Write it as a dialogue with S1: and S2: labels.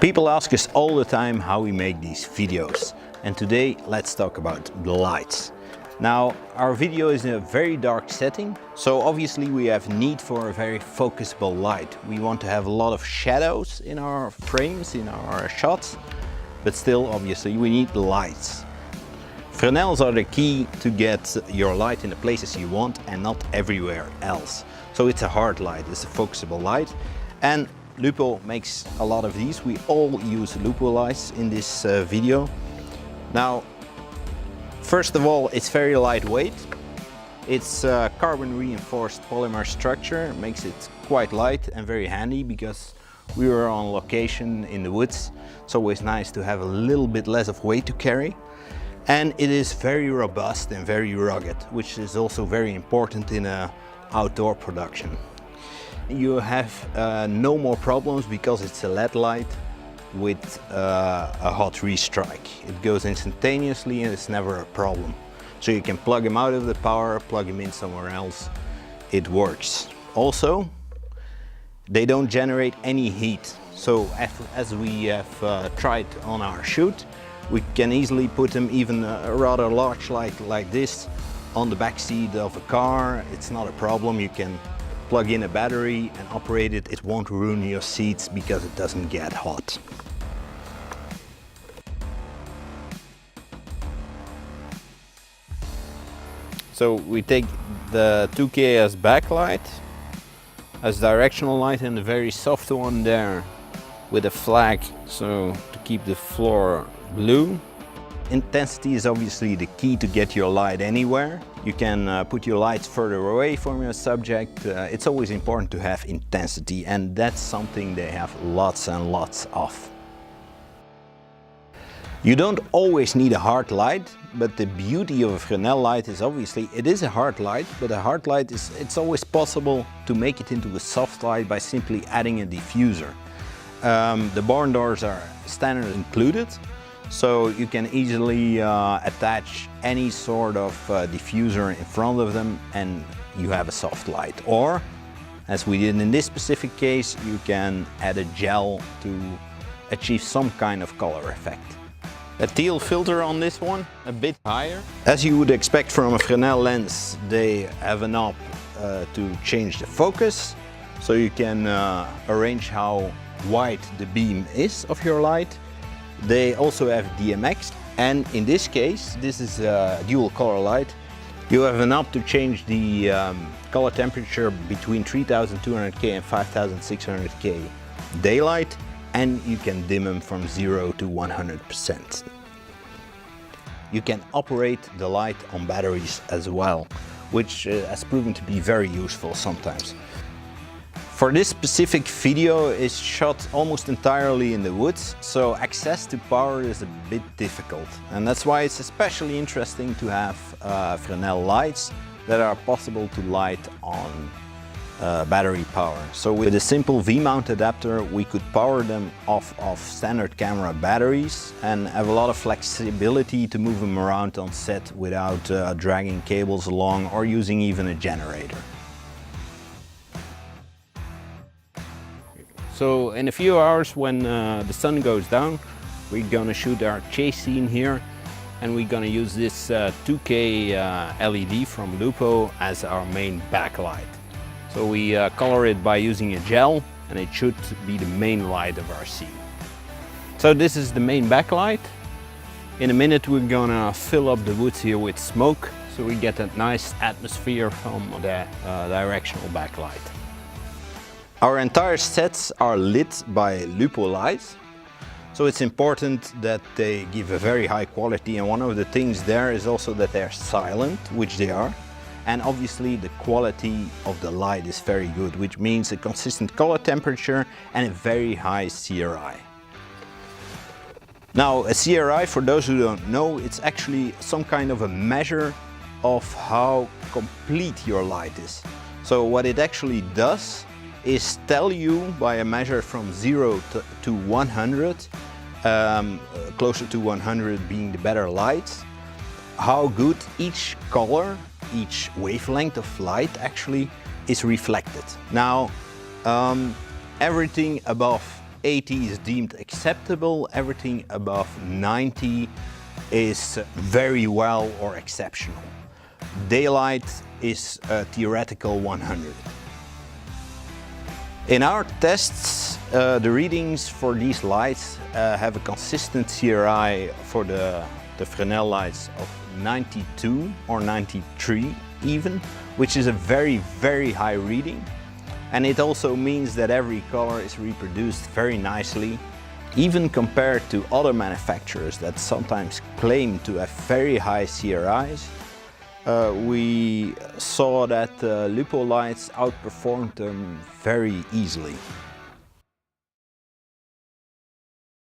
S1: People ask us all the time how we make these videos, and today let's talk about the lights. Now, our video is in a very dark setting, so obviously we have need for a very focusable light. We want to have a lot of shadows in our frames, in our shots, but still obviously we need the lights. Fresnels are the key to get your light in the places you want and not everywhere else. So it's a hard light, it's a focusable light, and Lupo makes a lot of these. We all use Lupo lights in this video. Now, first of all, it's very lightweight. It's a carbon reinforced polymer structure, makes it quite light and very handy because we were on location in the woods. It's always nice to have a little bit less of weight to carry. And it is very robust and very rugged, which is also very important in an outdoor production. You have no more problems because it's a LED light with a hot restrike. It goes instantaneously and it's never a problem. So you can plug them out of the power, plug them in somewhere else. It works. Also, they don't generate any heat. So as we have tried on our shoot, we can easily put them even a rather large light like this on the back seat of a car. It's not a problem. You can plug in a battery and operate it. It won't ruin your seats because it doesn't get hot. So we take the 2K as backlight, as directional light, and a very soft one there with a flag, so to keep the floor blue. Intensity is obviously the key to get your light anywhere. You can put your lights further away from your subject. It's always important to have intensity, and that's something they have lots and lots of. You don't always need a hard light, but the beauty of a Fresnel light is obviously it is a hard light, but a hard light it's always possible to make it into a soft light by simply adding a diffuser. The barn doors are standard included, so you can easily attach any sort of diffuser in front of them and you have a soft light. Or, as we did in this specific case, you can add a gel to achieve some kind of color effect. A teal filter on this one, a bit higher. As you would expect from a Fresnel lens, they have a knob to change the focus, so you can arrange how wide the beam is of your light. They also have DMX, and in this case, this is a dual color light. You have a knob to change the color temperature between 3200K and 5600K daylight, and you can dim them from 0 to 100%. You can operate the light on batteries as well, which has proven to be very useful sometimes. For this specific video is shot almost entirely in the woods, so access to power is a bit difficult. And that's why it's especially interesting to have Fresnel lights that are possible to light on battery power. So with a simple V-mount adapter we could power them off of standard camera batteries and have a lot of flexibility to move them around on set without dragging cables along or using even a generator. So in a few hours when the sun goes down, we're gonna shoot our chase scene here, and we're gonna use this 2K LED from Lupo as our main backlight. So we color it by using a gel, and it should be the main light of our scene. So this is the main backlight. In a minute we're gonna fill up the woods here with smoke, so we get a nice atmosphere from the directional backlight. Our entire sets are lit by Lupo lights, so it's important that they give a very high quality, and one of the things there is also that they're silent, which they are, and obviously the quality of the light is very good, which means a consistent color temperature and a very high CRI. Now, a CRI, for those who don't know, it's actually some kind of a measure of how complete your light is. So what it actually does is tell you by a measure from 0 to 100, closer to 100 being the better light, how good each color, each wavelength of light actually is reflected. Now, everything above 80 is deemed acceptable, everything above 90 is very well or exceptional. Daylight is a theoretical 100. In our tests, the readings for these lights have a consistent CRI for the Fresnel lights of 92 or 93 even, which is a very, very high reading. And it also means that every color is reproduced very nicely, even compared to other manufacturers that sometimes claim to have very high CRIs. We saw that Lupo lights outperformed them very easily.